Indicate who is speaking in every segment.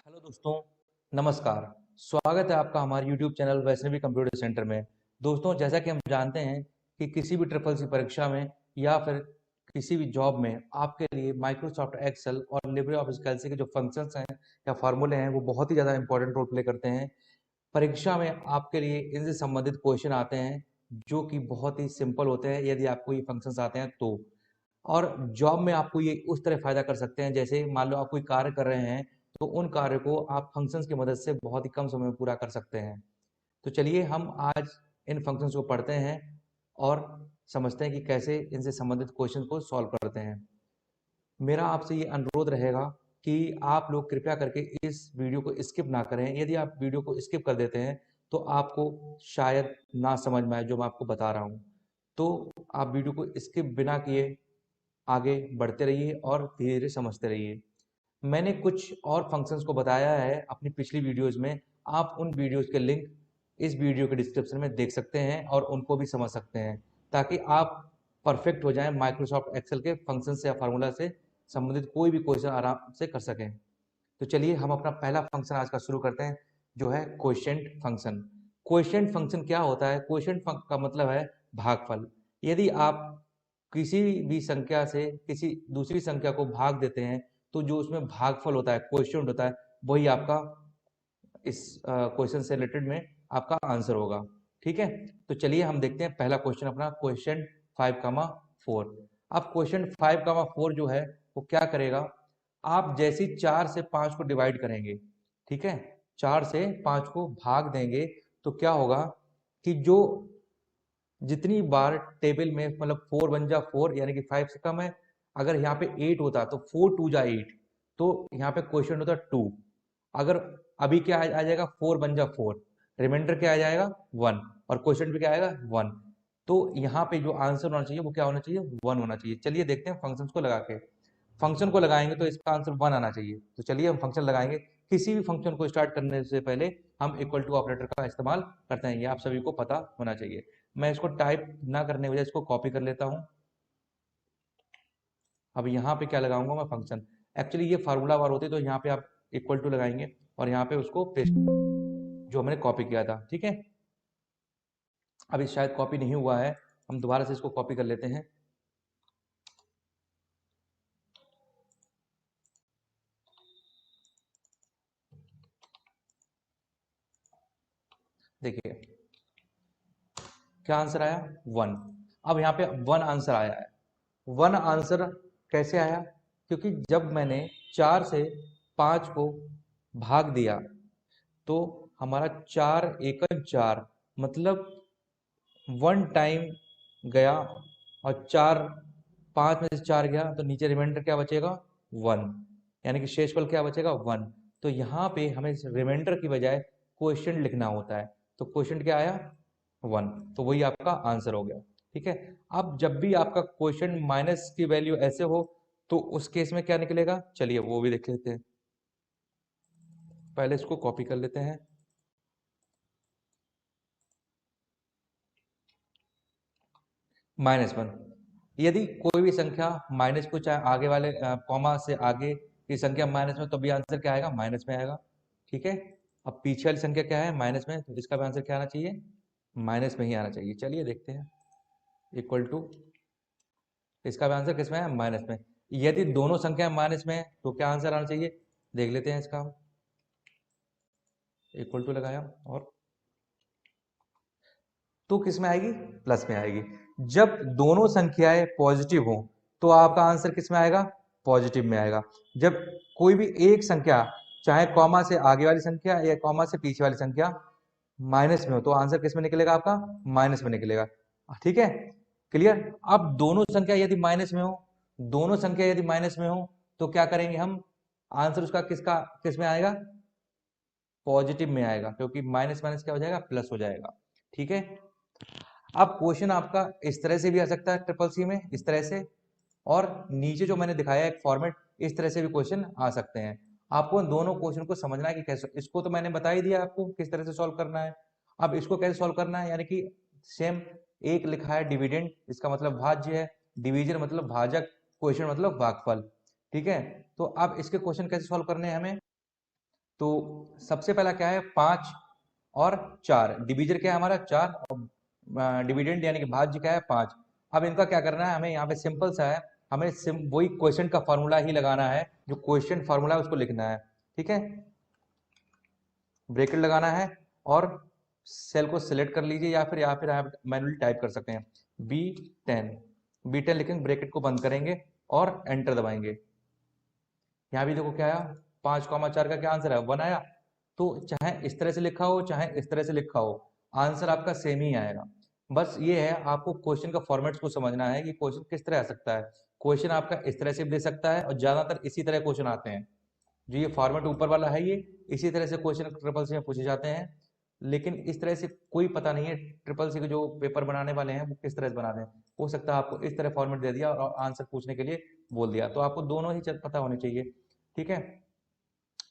Speaker 1: Hello दोस्तों, नमस्कार। स्वागत है आपका हमारे YouTube channel Vaishnavi computer centre में। दोस्तों, जैसा कि हम जानते हैं कि किसी भी ट्रिपल सी परीक्षा में या फिर किसी भी जॉब में आपके लिए माइक्रोसॉफ्ट एक्सेल और लिब्रे ऑफिस कैल्सी के जो फंक्शंस हैं या फार्मूले हैं वो बहुत ही ज़्यादा इंपॉर्टेंट रोल प्ले करते हैं। परीक्षा में आपके लिए इनसे संबंधित क्वेश्चन आते हैं जो कि बहुत ही सिंपल होते हैं यदि आपको ये फंक्शंस आते हैं तो। और जॉब में आपको ये उस तरह फायदा कर सकते हैं, जैसे मान लो आप कोई कार्य कर रहे हैं तो उन कार्य को आप फंक्शंस की मदद से बहुत ही कम समय में पूरा कर सकते हैं। तो चलिए हम आज इन फंक्शंस को पढ़ते हैं और समझते हैं कि कैसे इनसे संबंधित क्वेश्चन को सॉल्व करते हैं। मेरा आपसे ये अनुरोध रहेगा कि आप लोग कृपया करके इस वीडियो को स्किप ना करें। यदि आप वीडियो को स्किप कर देते हैं तो आपको शायद ना समझ में आए जो मैं आपको बता रहा हूँ। तो आप वीडियो को स्किप बिना किए आगे बढ़ते रहिए और धीरे धीरे समझते रहिए। मैंने कुछ और फंक्शंस को बताया है अपनी पिछली वीडियोस में। आप उन वीडियोस के लिंक इस वीडियो के डिस्क्रिप्शन में देख सकते हैं और उनको भी समझ सकते हैं, ताकि आप परफेक्ट हो जाएं माइक्रोसॉफ्ट एक्सेल के फंक्शन से या फार्मूला से संबंधित कोई भी क्वेश्चन आराम से कर सकें। तो चलिए हम अपना पहला फंक्शन आज का शुरू करते हैं, जो है क्वोशिएंट फंक्शन। क्वोशिएंट फंक्शन क्या होता है? क्वोशिएंट का मतलब है भागफल। यदि आप किसी भी संख्या से किसी दूसरी संख्या को भाग देते हैं तो जो उसमें भागफल होता है, क्वोशिएंट होता है, वही आपका इस क्वेश्चन से रिलेटेड में आपका आंसर होगा। ठीक है, तो चलिए हम देखते हैं पहला क्वेश्चन अपना, क्वेश्चन 5,4। अब क्वेश्चन 5,4 जो है वो क्या करेगा? आप जैसे 4 से 5 को डिवाइड करेंगे, ठीक है, 4 से 5 को भाग देंगे तो क्या होगा कि जो जितनी बार टेबल में मतलब 4 बन जा 4 यानी कि 5 से कम है। अगर यहाँ पे 8 होता तो 4 2 जा 8, तो यहाँ पे क्वेश्चन होता 2। अगर अभी क्या आ जाएगा, 4 बन जा 4, रिमाइंडर क्या आ जाएगा 1, और क्वेश्चन पे क्या आएगा 1। तो यहाँ पे जो आंसर होना चाहिए वो क्या होना चाहिए, 1 होना चाहिए। चलिए देखते हैं फंक्शन को लगा के। फंक्शन को लगाएंगे तो इसका आंसर 1 आना चाहिए। तो चलिए हम फंक्शन लगाएंगे। किसी भी फंक्शन को स्टार्ट करने से पहले हम इक्वल टू ऑपरेटर का इस्तेमाल करते हैं, ये आप सभी को पता होना चाहिए। मैं इसको टाइप ना करने वजह इसको कॉपी कर लेता हूं। अब यहाँ पे क्या लगाऊंगा मैं, फंक्शन। एक्चुअली ये फार्मूला बार होती है तो यहाँ पे आप इक्वल टू लगाएंगे और यहाँ पे उसको पेस्ट जो हमने कॉपी किया था। ठीक है, अभी शायद कॉपी नहीं हुआ है, हम दोबारा से इसको कॉपी कर लेते हैं। देखिए क्या आंसर आया, 1। अब यहाँ पे 1 आंसर आया है। 1 आंसर कैसे आया? क्योंकि जब मैंने 4 से 5 को भाग दिया तो हमारा 4 एकम 4, मतलब 1 टाइम गया, और 4 5 में से 4 गया तो नीचे रिमाइंडर क्या बचेगा 1, यानी कि शेषफल क्या बचेगा 1। तो यहाँ पे हमें रिमाइंडर की बजाय क्वोशिएंट लिखना होता है, तो क्वोशिएंट क्या आया 1, तो वही आपका आंसर हो गया। ठीक है, अब जब भी आपका क्वोशिएंट माइनस की वैल्यू ऐसे हो तो उस केस में क्या निकलेगा, चलिए वो भी देख लेते हैं। पहले इसको कॉपी कर लेते हैं। -1, यदि कोई भी संख्या माइनस को चाहे आगे वाले कॉमा से आगे की संख्या माइनस में, तो भी आंसर क्या आएगा, माइनस में आएगा। ठीक है, अब पीछे वाली संख्या क्या है, माइनस में, तो इसका भी आंसर क्या आना चाहिए, माइनस में ही आना चाहिए। चलिए देखते हैं, इक्वल टू, इसका भी आंसर किस में है, माइनस में। यदि दोनों संख्या माइनस में है तो क्या आंसर आना चाहिए, देख लेते हैं इसका। इक्वल टू लगाया और तो किस में आएगी, प्लस में आएगी। जब दोनों संख्याएं पॉजिटिव हो तो आपका आंसर किस में आएगा, पॉजिटिव में आएगा। जब कोई भी एक संख्या, चाहे कॉमा से आगे वाली संख्या या कॉमा से पीछे वाली संख्या, माइनस में हो तो आंसर किस में निकलेगा, आपका माइनस में निकलेगा। ठीक है, क्लियर। अब दोनों संख्या यदि माइनस में हो, दोनों संख्या यदि माइनस में हो तो क्या करेंगे हम, आंसर उसका किस में आएगा, पॉजिटिव में आएगा, क्योंकि माइनस माइनस क्या हो जाएगा, प्लस हो जाएगा। ठीक है, अब क्वेश्चन आपका इस तरह से भी आ सकता है ट्रिपल सी में, इस तरह से, और नीचे जो मैंने दिखाया एक फॉर्मेट, इस तरह से भी क्वेश्चन आ सकते हैं। आपको दोनों क्वेश्चन को समझना है कि कैसे, इसको तो मैंने बता ही दिया आपको किस तरह से सॉल्व करना है। अब इसको कैसे सॉल्व करना है, यानी कि सेम, एक लिखा है डिविडेंड, इसका मतलब भाज्य है, डिवीजन मतलब भाजक, क्वेश्चन मतलब भागफल। ठीक है, तो अब इसके क्वेश्चन कैसे सॉल्व करने हैं हमें, तो सबसे पहला क्या है, 5 और 4, डिविजन क्या है हमारा 4 और डिविडेंड यानी कि भाज्य क्या है 5। अब इनका क्या करना है, हमें यहाँ पे सिंपल सा है, हमें वही क्वेश्चन का फॉर्मूला ही लगाना है, जो क्वेश्चन फॉर्मूला है उसको लिखना है। ठीक है, ब्रैकेट लगाना है और सेल को सिलेक्ट कर लीजिए, या फिर आप मैनुअली टाइप कर सकते हैं B10, B10 लिखेंगे, ब्रैकेट को बंद करेंगे और एंटर दबाएंगे। यहाँ भी देखो क्या आया, 5,4 का क्या आंसर है 1 आया। तो चाहे इस तरह से लिखा हो चाहे इस तरह से लिखा हो, आंसर आपका सेम ही आएगा। बस ये है, आपको क्वेश्चन का फॉर्मेट को समझना है कि क्वेश्चन किस तरह आ सकता है। क्वेश्चन आपका इस तरह से भी दे सकता है, और ज्यादातर इसी तरह क्वेश्चन आते हैं। जो ये फॉर्मेट ऊपर वाला है, ये इसी तरह से क्वेश्चन ट्रिपल सी में पूछे जाते हैं। लेकिन इस तरह से कोई पता नहीं है ट्रिपल सी के जो पेपर बनाने वाले हैं वो किस तरह से बना दें। हो सकता है आपको इस तरह फॉर्मेट दे दिया और आंसर पूछने के लिए बोल दिया, तो आपको दोनों ही पता होने चाहिए। ठीक है,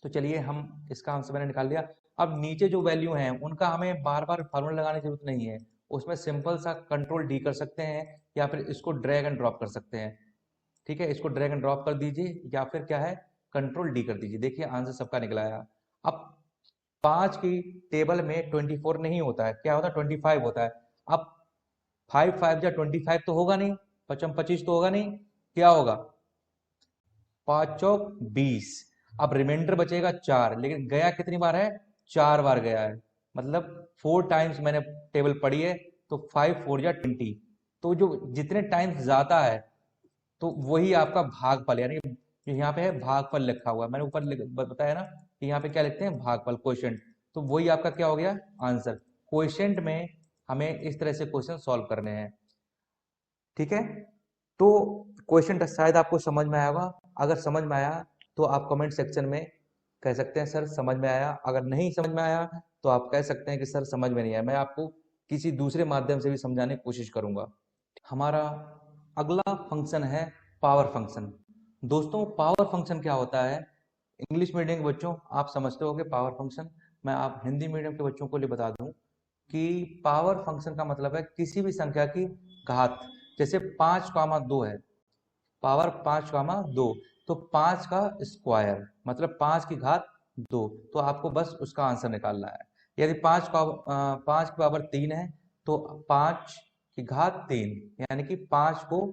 Speaker 1: तो चलिए हम इसका आंसर मैंने निकाल लिया। अब नीचे जो वैल्यू हैं उनका हमें बार बार फॉर्मूला लगाने की जरूरत नहीं है, उसमें सिंपल सा कंट्रोल डी कर सकते हैं, या फिर इसको ड्रैग एंड ड्रॉप कर सकते हैं। ठीक है, इसको ड्रैग एंड ड्रॉप कर दीजिए, या फिर क्या है कंट्रोल डी कर दीजिए। देखिए आंसर सबका निकला आया। अब 5 की टेबल में 24 नहीं होता है, क्या होता है 25 होता है। अब 5 5 या 25 तो होगा नहीं, 55 25 तो होगा नहीं, क्या होगा 5 चौक 20। अब रिमाइंडर बचेगा 4, लेकिन गया कितनी बार है 4 बार गया है, मतलब 4 टाइम्स मैंने टेबल पढ़ी है, तो 5 4 या 20। तो जो जितने टाइम्स जाता है तो वही आपका भागफल, यानी यहाँ पे है भागफल लिखा हुआ है, मैंने ऊपर बताया ना कि यहाँ पे क्या लिखते हैं भागफल क्वोशिएंट, तो वही आपका क्या हो गया आंसर। क्वोशिएंट में हमें इस तरह से क्वेश्चन सॉल्व करने हैं। ठीक है, तो क्वेश्चन शायद आपको समझ में आया होगा। अगर समझ में आया तो आप कमेंट सेक्शन में कह सकते हैं सर समझ में आया, अगर नहीं समझ में आया तो आप कह सकते हैं कि सर समझ में नहीं आया, मैं आपको किसी दूसरे माध्यम से भी समझाने की कोशिश करूंगा। हमारा अगला फंक्शन है पावर फंक्शन। दोस्तों पावर फंक्शन क्या होता है, इंग्लिश मीडियम के बच्चों आप समझते होंगे पावर फंक्शन, मैं आप हिंदी मीडियम के बच्चों को लिए बता दूं कि पावर फंक्शन का मतलब है किसी भी संख्या की घात। जैसे 5,2 है, पावर 5,2, तो 5 का स्क्वायर मतलब 5 की घात 2, तो आपको बस उसका आंसर निकालना है। यदि 5 की पावर 3 है तो 5 की घात 3, यानी कि 5 को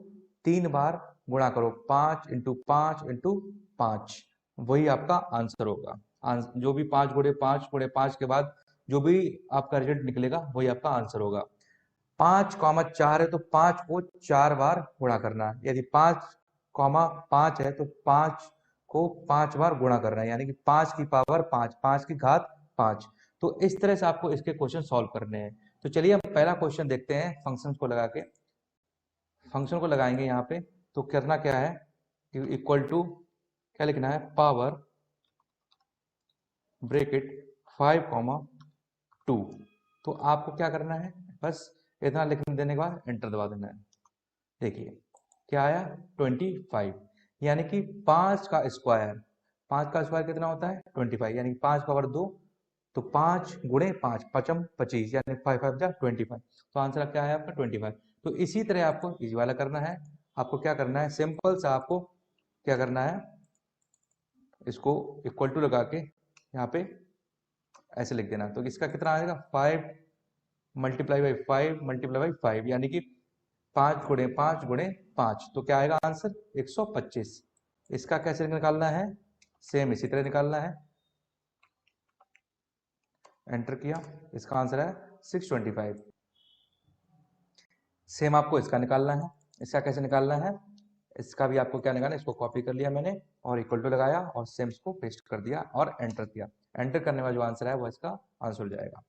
Speaker 1: 3 बार गुणा करो, 5 इंटू 5 इंटू 5, वही आपका आंसर होगा। जो भी 5 गुणे 5 गुणे 5 के बाद जो भी आपका रिजल्ट निकलेगा वही आपका आंसर होगा। 5,4 है तो 5 को 4 बार गुणा करना है, यदि 5,5 है तो 5 को 5 बार गुणा करना है, यानी कि 5 की पावर 5, 5 की घात 5। तो इस तरह से आपको इसके क्वेश्चन सॉल्व करने हैं। तो चलिए हम पहला क्वेश्चन देखते हैं फंक्शन को लगा के। फंक्शन को लगाएंगे यहाँ पे, तो करना क्या है, इक्वल टू क्या लिखना है, पावर ब्रैकेट 5,2। तो आपको क्या करना है, बस इतना लिख देने के बाद एंटर दबा देना है। देखिए क्या आया 25, यानी कि 5 का स्क्वायर, 5 का स्क्वायर कितना होता है 25, यानी 5 पावर 2, तो 5 गुणे 5 पचम 25, यानी 5 5 जा 25। तो आंसर क्या है आपका 25। तो इसी तरह आपको इसी वाला करना है। आपको क्या करना है, सिंपल सा आपको क्या करना है, इसको इक्वल टू लगा के यहाँ पे ऐसे लिख देना। तो इसका कितना आएगा 5 मल्टीप्लाई बाई 5 मल्टीप्लाई बाई 5, यानी कि 5 गुणे 5 गुणे 5, तो क्या आएगा आंसर 125। इसका कैसे निकालना है, सेम इसी तरह निकालना है। एंटर किया, इसका आंसर है 625। सेम आपको इसका निकालना है। इसका कैसे निकालना है, इसका भी आपको क्या निकालना है, इसको कॉपी कर लिया मैंने और इक्वल टू लगाया और सेम इसको पेस्ट कर दिया और एंटर किया। एंटर करने का जो आंसर है वो इसका आंसर हो जाएगा।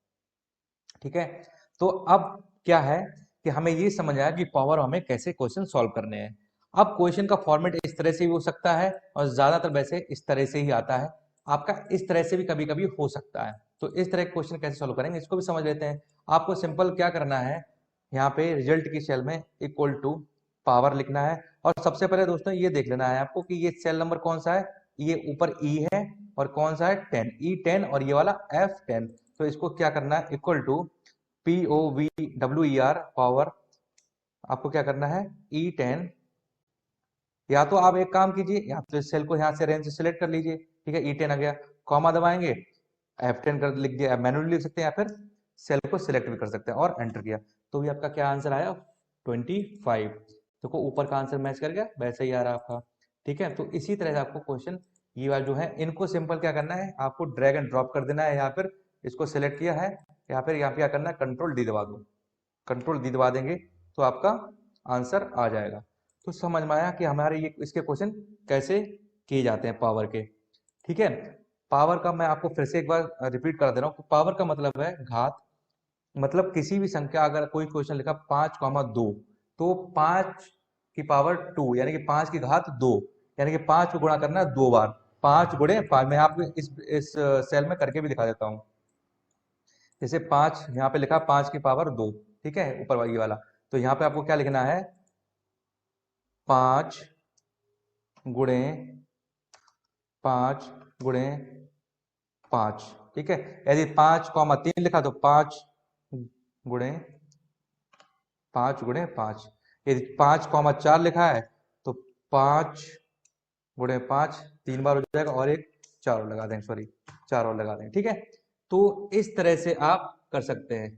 Speaker 1: ठीक है, तो अब क्या है कि हमें ये समझ आया कि पावर हमें कैसे क्वेश्चन सॉल्व करने हैं। अब क्वेश्चन का फॉर्मेट इस तरह से भी हो सकता है और ज्यादातर वैसे इस तरह से ही आता है, आपका इस तरह से भी कभी कभी हो सकता है। तो इस तरह क्वेश्चन कैसे सॉल्व करेंगे इसको भी समझ लेते हैं। आपको सिंपल क्या करना है, यहाँ पे रिजल्ट की सेल में इक्वल टू पावर लिखना है। और सबसे पहले दोस्तों ये देख लेना है आपको कि ये सेल नंबर कौन सा है, ये ऊपर ई है और कौन सा है 10, E10 और ये वाला F10। तो इसको क्या करना है, इक्वल टू POWER पावर, आपको क्या करना है E10। या तो आप एक काम कीजिए, या तो इस सेल को यहाँ से रेंज से सिलेक्ट कर लीजिए, ठीक है, E10 आ गया, कॉमा दबाएंगे, F10 कर लिख दिया, मैनुअली लिख सकते हैं या फिर सेल को सिलेक्ट भी कर सकते हैं और एंटर किया, तो ये आपका क्या आंसर आया 25। देखो ऊपर का आंसर मैच कर गया, वैसे ही आ रहा आपका। ठीक है, तो इसी तरह से आपको क्वेश्चन ये वाला जो है इनको सिंपल क्या करना है, आपको ड्रैग एंड ड्रॉप कर देना है, या फिर इसको सिलेक्ट किया है या फिर यहाँ पे क्या करना है, कंट्रोल डी दबा दो, कंट्रोल डी दबा देंगे तो आपका आंसर आ जाएगा। तो समझ में आया कि हमारे ये इसके क्वेश्चन कैसे किए जाते हैं पावर के। ठीक है, पावर का मैं आपको फिर से एक बार रिपीट कर दे रहा हूँ। पावर का मतलब है घात, मतलब किसी भी संख्या, अगर कोई क्वेश्चन लिखा 5,2 तो 5 की पावर 2 यानी कि 5 की घात 2, यानी कि 5 को गुणा करना है 2 बार, 5 गुणे 5। मैं आपको इस सेल में करके भी दिखा देता हूँ। जैसे 5 यहाँ पे लिखा 5 की पावर 2, ठीक है, ऊपर वाली वाला, तो यहाँ पे आपको क्या लिखना है, 5 गुणे 5 गुणे 5। ठीक है, यदि 5,3 लिखा तो 5 गुणे 5, यदि 5,4 लिखा है तो 5 गुणे 5, 3 बार हो जाएगा, और एक 4 और लगा देंगे, सॉरी 4 और लगा देंगे। ठीक है, तो इस तरह से आप कर सकते हैं।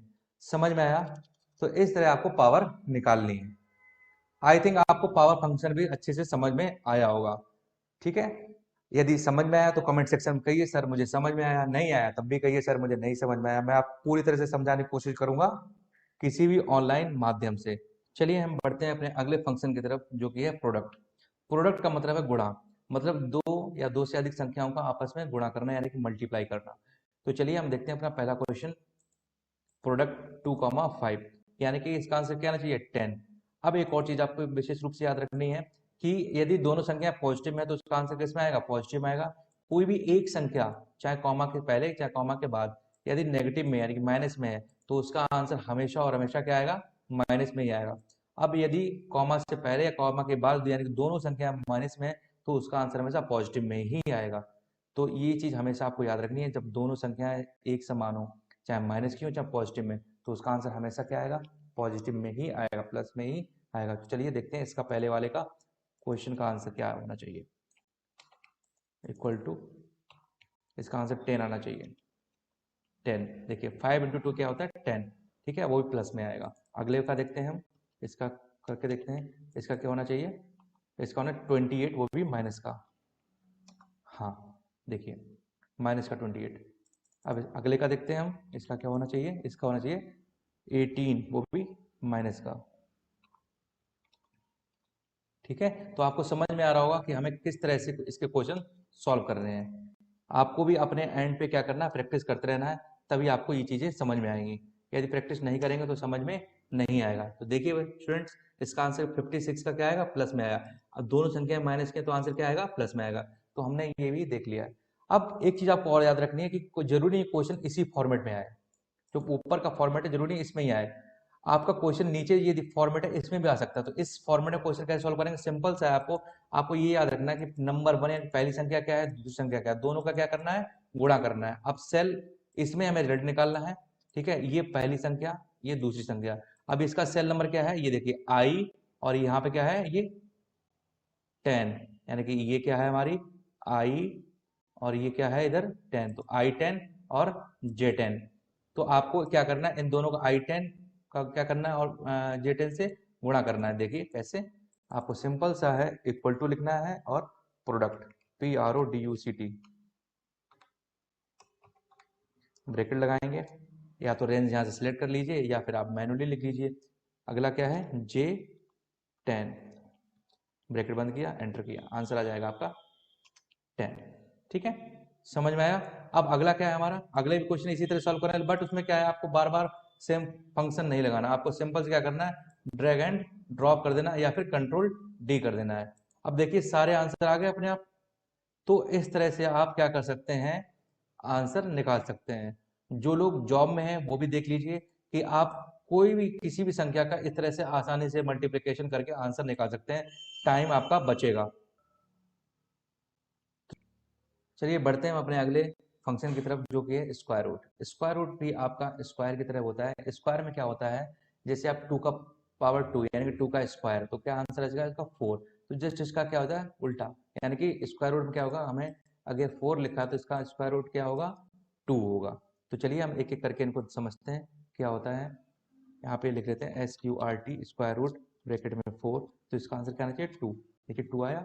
Speaker 1: समझ में आया? तो इस तरह आपको पावर निकालनी है। आई थिंक आपको पावर फंक्शन भी अच्छे से समझ में आया होगा। ठीक है, यदि समझ में आया तो कमेंट सेक्शन में कहिए सर मुझे समझ में आया, नहीं आया तब भी कहिए सर मुझे नहीं समझ में आया। मैं आप पूरी तरह से समझाने की कोशिश करूंगा किसी भी ऑनलाइन माध्यम से। चलिए हम बढ़ते हैं अपने अगले फंक्शन की तरफ, जो कि है प्रोडक्ट। प्रोडक्ट का मतलब है गुणा, मतलब दो या दो से अधिक संख्याओं का आपस में गुणा करना, यानी कि मल्टीप्लाई करना। तो चलिए हम देखते हैं अपना पहला क्वेश्चन, प्रोडक्ट 2,5, यानी कि इसका आंसर क्या आना चाहिए 10। अब एक और चीज आपको विशेष रूप से याद रखनी है कि यदि दोनों संख्या पॉजिटिव में है तो उसका आंसर किसमें आएगा, पॉजिटिव में आएगा। कोई भी एक संख्या, चाहे कॉमा के पहले चाहे कॉमा के बाद, यदि नेगेटिव में यानी कि माइनस में है तो उसका आंसर हमेशा और हमेशा क्या आएगा, माइनस में ही आएगा। अब यदि कॉमा से पहले या कॉमा के बाद यानी कि दोनों संख्या माइनस में है तो उसका आंसर हमेशा पॉजिटिव में ही आएगा। तो ये चीज हमेशा आपको याद रखनी है, जब दोनों संख्याएं एक समान हो, चाहे माइनस की हो चाहे पॉजिटिव में, तो उसका आंसर हमेशा क्या आएगा, पॉजिटिव में ही आएगा, प्लस में ही आएगा। तो चलिए देखते हैं इसका पहले वाले का क्वेश्चन का आंसर क्या होना चाहिए, इक्वल टू, इसका आंसर 10 आना चाहिए। 10, देखिए 5 इंटू 2 क्या होता है 10, ठीक है, वो भी प्लस में आएगा। अगले का देखते हैं हम, इसका करके देखते हैं, इसका क्या होना चाहिए, इसका होना 28, वो भी माइनस का, हाँ देखिए माइनस का 28। अब अगले का देखते हैं हम, इसका क्या होना चाहिए, इसका होना चाहिए 18, वो भी माइनस का। ठीक है, तो आपको समझ में आ रहा होगा कि हमें किस तरह से इसके क्वेश्चन सॉल्व कर रहे हैं। आपको भी अपने एंड पे क्या करना है, प्रैक्टिस करते रहना है, तभी आपको ये चीजें समझ में आएंगी। यदि प्रैक्टिस नहीं करेंगे तो समझ में नहीं आएगा। तो देखिए स्टूडेंट्स, इसका आंसर 56 का क्या आएगा, प्लस में आएगा। अब दोनों संख्या माइनस के तो आंसर क्या आएगा, प्लस में आएगा। तो हमने ये भी देख लिया है। अब एक चीज आपको और याद रखनी है कि जरूरी क्वेश्चन इसी फॉर्मेट में आए, जो ऊपर का फॉर्मेट है जरूरी इसमें ही आए। आपका क्वेश्चन नीचे ये फॉर्मेट है इसमें भी आ सकता है। तो इस फॉर्मेट में क्वेश्चन कैसे सॉल्व करेंगे, सिंपल सा है। आपको आपको ये याद रखना है कि नंबर 1 यानी पहली संख्या क्या है, दूसरी संख्या क्या है, दोनों का क्या करना है, गुणा करना है। अब सेल इसमें हमें रिजल्ट निकालना है। ठीक है, ये पहली संख्या, ये दूसरी संख्या। अब इसका सेल नंबर क्या है, ये देखिए आई, और यहाँ पे क्या है, ये 10, यानी कि ये क्या है हमारी आई, और ये क्या है इधर 10, तो I10 और J10। तो आपको क्या करना है, इन दोनों का I10 का क्या करना है और J10 से गुणा करना है। देखिए कैसे, आपको सिंपल सा है, इक्वल टू लिखना है और प्रोडक्ट PRODUCT, ब्रैकेट लगाएंगे, या तो रेंज यहाँ से सिलेक्ट कर लीजिए या फिर आप मैनुअली लिख लीजिए। अगला क्या है J10, ब्रैकेट बंद किया, एंटर किया, आंसर आ जाएगा आपका 10। ठीक है, समझ में आया? अब अगला क्या है हमारा, अगले भी क्वेश्चन इसी तरह सॉल्व करना है, बट उसमें क्या है, आपको बार बार सेम फंक्शन नहीं लगाना, आपको सिंपल से क्या करना है, ड्रैग एंड ड्रॉप कर देना या फिर कंट्रोल डी कर देना है। अब देखिए सारे आंसर आ गए अपने आप। तो इस तरह से आप क्या कर सकते हैं, आंसर निकाल सकते हैं। जो लोग जॉब में हैं वो भी देख लीजिए कि आप कोई भी किसी भी संख्या का इस तरह से आसानी से मल्टीप्लिकेशन करके आंसर निकाल सकते हैं, टाइम आपका बचेगा। चलिए बढ़ते हैं हम अपने अगले फंक्शन की तरफ, जो कि है स्क्वायर रूट। स्क्वायर रूट भी आपका स्क्वायर की तरह होता है। स्क्वायर में क्या होता है, जैसे आप 2 का पावर 2 यानी कि 2 का स्क्वायर, तो क्या आंसर आ जाएगा इसका 4। तो जस्ट इसका क्या होता है उल्टा, यानी कि स्क्वायर रूट में क्या होगा, हमें अगर 4 लिखा है तो इसका स्क्वायर रूट क्या होगा, 2 होगा। तो चलिए हम एक एक करके इनको समझते हैं क्या होता है। यहाँ पे लिख लेते हैं SQRT स्क्वायर रूट ब्रैकेट में 4, तो इसका आंसर क्या आना चाहिए 2। देखिए 2 आया।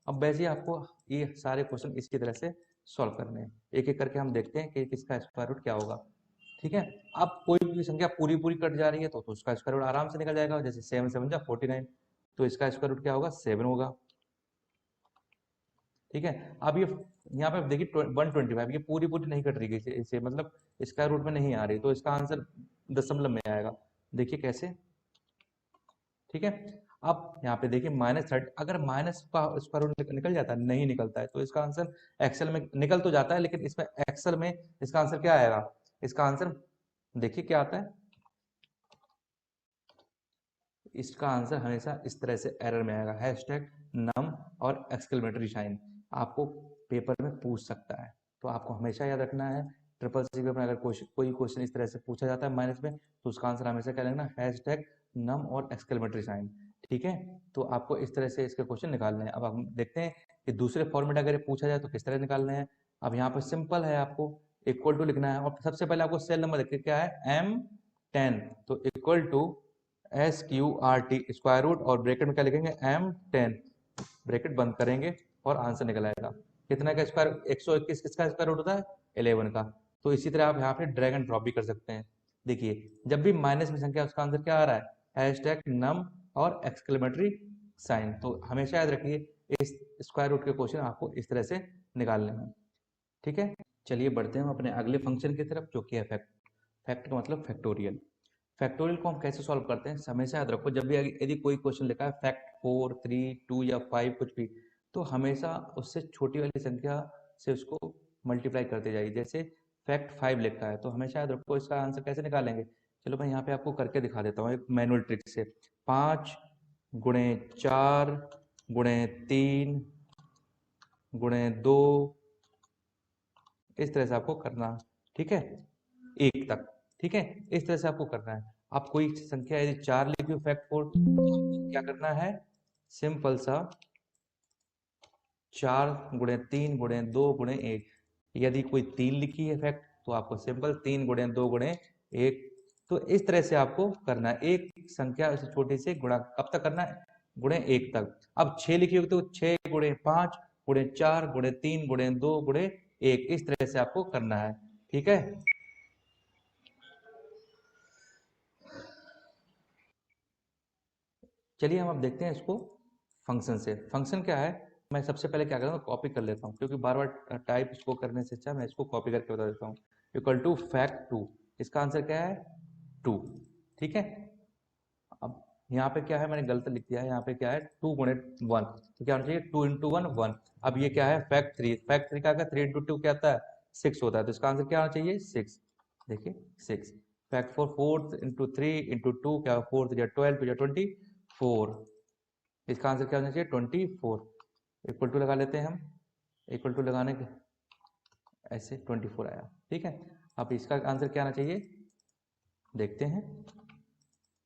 Speaker 1: अब वैसे ही आपको ये सारे क्वेश्चन इसकी तरह से सॉल्व करने हैं, एक एक करके हम देखते हैं कि किसका स्क्वायर रूट क्या होगा। ठीक है, अब कोई भी संख्या पूरी पूरी कट जा रही है तो उसका स्क्वायर रूट आराम से निकल जाएगा। जैसे 7 7 जा 49, तो इसका स्क्वायर रूट क्या होगा, 7 होगा। ठीक है, अब ये यहाँ पे देखिए 125, ये पूरी पूरी नहीं कट रही है इसे, मतलब स्क्वायर रूट में नहीं आ रही, तो इसका आंसर दशमलव में आएगा। देखिए कैसे। ठीक है, अब यहाँ पे देखिए -30, अगर माइनस का स्क्वायर रूट निकल जाता है, नहीं निकलता है, तो इसका आंसर एक्सेल में निकल तो जाता है, लेकिन इसमें एक्सेल में इसका आंसर क्या आएगा, इसका आंसर देखिए क्या आता है, इसका आंसर हमेशा इस तरह से एरर में आएगा, #num और एक्सक्लेमेटरी साइन। आपको पेपर में पूछ सकता है, तो आपको हमेशा याद रखना है ट्रिपल सी पेपर में अगर कोई क्वेश्चन इस तरह से पूछा जाता है माइनस में, तो उसका आंसर हमेशा क्या लिखना, #num और एक्सक्लेमेटरी साइन। ठीक है, तो आपको इस तरह से इसके क्वेश्चन निकालने हैं। अब हम देखते हैं कि दूसरे फॉर्मेट अगर पूछा जाए तो किस तरह निकालने हैं। अब यहाँ पर सिंपल है, आपको इक्वल टू लिखना है, और सबसे पहले आपको सेल नंबर देखिए क्या है, M10, तो equal to SQRT square root और ब्रैकेट में क्या लिखेंगे, M10, ब्रैकेट बंद करेंगे और आंसर निकल आएगा। कितना का स्क्वायर, 121 किसका स्क्वायर रूट होता है, 11 का। तो इसी तरह आप यहाँ पे ड्रैग एंड ड्रॉप भी कर सकते हैं। देखिए जब भी माइनस में संख्या उसका आंसर क्या आ रहा है, #num और एक्सक्लेमेटरी साइन। तो हमेशा याद रखिए इस स्क्वायर रूट के क्वेश्चन आपको इस तरह से निकालने हैं। ठीक है, चलिए बढ़ते हैं अपने अगले फंक्शन की तरफ, जो कि है फैक्ट। फैक्ट का मतलब फैक्टोरियल। फैक्टोरियल को हम कैसे सॉल्व करते हैं, हमेशा याद रखो, जब भी यदि कोई क्वेश्चन लिखा है फैक्ट 4, 3, 2 या 5 कुछ भी, तो हमेशा उससे छोटी वाली संख्या से उसको मल्टीप्लाई करते जाइए। जैसे फैक्ट 5 लिखा है, तो हमेशा याद रखो इसका आंसर कैसे निकालेंगे। चलो मैं यहाँ पे आपको करके दिखा देता हूँ एक मैनुअल ट्रिक से। 5 गुणे 4 गुणे 3 गुणे 2, इस तरह से आपको करना। ठीक है, 1 तक। ठीक है, इस तरह से आपको करना है। आप कोई संख्या यदि 4 लिखी हो फैक्ट 4, तो क्या करना है, सिंपल सा 4 गुणे 3 गुणे 2 गुणे 1। यदि कोई 3 लिखी है फैक्ट, तो आपको सिंपल 3 गुणे 2 गुणे 1। तो इस तरह से आपको करना है, एक संख्या से छोटी से गुणा कब तक करना है, गुणे 1 तक। अब 6 लिखी होगी तो 6 गुणे 5 गुणे 4 गुणे 3 गुणे 2 गुणे 1, इस तरह से आपको करना है। ठीक है, चलिए हम अब देखते हैं इसको फंक्शन से। फंक्शन क्या है, मैं सबसे पहले क्या करूँगा, कॉपी कर लेता हूँ, क्योंकि बार बार टाइप इसको करने से अच्छा मैं इसको कॉपी करके बता देता हूँ। इक्वल टू फैक्ट 2, इसका आंसर क्या है, 2। ठीक है, अब यहाँ पे क्या है, मैंने गलत लिख दिया है, यहाँ पे क्या है 2 गुणे 1, तो क्या होना चाहिए 2 इंटू 1 1। अब ये क्या है फैक्ट 3, फैक्ट 3 का 3 इंटू 2 क्या आता है, 6 होता है, तो इसका आंसर क्या होना चाहिए 6। देखिए 6। फैक्ट 4, 4 इंटू 3 इंटू 2 क्या, 4 3 12 2 24, इसका आंसर क्या होना चाहिए 24। इक्वल टू लगा लेते हैं हम, इक्वल टू लगाने के ऐसे 24 आया। ठीक है, अब इसका आंसर क्या आना चाहिए, देखते हैं।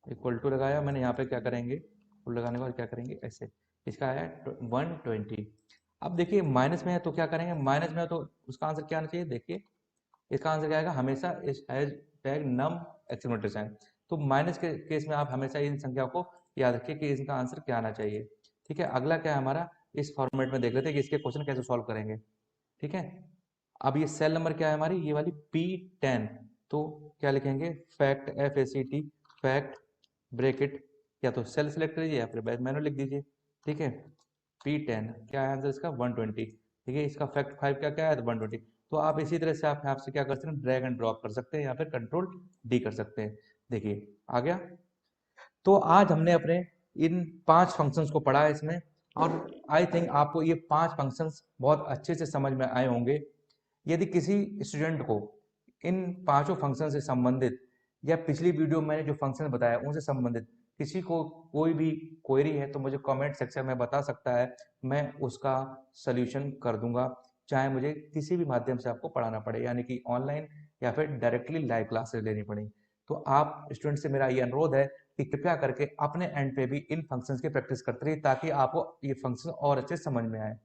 Speaker 1: इक्वल टू लगाया मैंने, यहाँ पे क्या करेंगे, लगाने के बाद क्या करेंगे ऐसे, इसका आया 120। अब देखिए माइनस में है तो क्या करेंगे, माइनस में है तो उसका आंसर क्या आना चाहिए, देखिए इसका आंसर क्या आएगा, हमेशा इस #num एक्सक्लेमेटरी साइन। तो माइनस के केस में आप हमेशा इन संख्या को याद रखिए कि इसका आंसर क्या आना चाहिए। ठीक है, अगला क्या है हमारा, इस फॉर्मेट में देख लेते हैं कि इसके क्वेश्चन कैसे सॉल्व करेंगे। ठीक है, अब ये सेल नंबर क्या है हमारी, ये वाली P10, तो क्या लिखेंगे, फैक्ट FACT फैक्ट ब्रैकेट, या तो सेल सेलेक्ट करिए या फिर मैनुअल लिख दीजिए। ठीक है, P10 क्या है आंसर इसका 120। ठीक है, इसका फैक्ट 5 क्या क्या है, 120। तो आप इसी तरह से आप यहाँ से क्या कर सकते हैं, ड्रैग एंड ड्रॉप कर सकते हैं या फिर कंट्रोल D कर सकते हैं। देखिए आ गया। तो आज हमने अपने इन 5 फंक्शंस को पढ़ा है इसमें, और आई थिंक आपको ये 5 फंक्शंस बहुत अच्छे से समझ में आए होंगे। यदि किसी स्टूडेंट को इन पांचों फंक्शन से संबंधित, या पिछली वीडियो में मैंने जो फंक्शन बताया उनसे संबंधित किसी को कोई भी क्वेरी है, तो मुझे कमेंट सेक्शन में बता सकता है, मैं उसका सल्यूशन कर दूंगा, चाहे मुझे किसी भी माध्यम से आपको पढ़ाना पड़े, यानी कि ऑनलाइन या फिर डायरेक्टली लाइव क्लासेस लेनी पड़ी। तो आप स्टूडेंट से मेरा ये अनुरोध है कि कृपया करके अपने एंड पे भी इन फंक्शंस की प्रैक्टिस करते रहिए, ताकि आपको ये फंक्शन और अच्छे समझ में आए।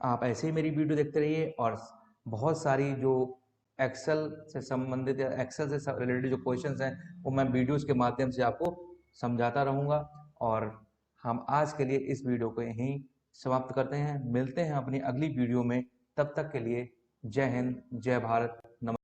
Speaker 1: आप ऐसे ही मेरी वीडियो देखते रहिए और बहुत सारी जो एक्सेल से संबंधित या एक्सेल से रिलेटेड जो क्वेश्चंस हैं वो मैं वीडियोस के माध्यम से आपको समझाता रहूँगा। और हम आज के लिए इस वीडियो को यहीं समाप्त करते हैं। मिलते हैं अपनी अगली वीडियो में। तब तक के लिए जय हिंद, जय भारत।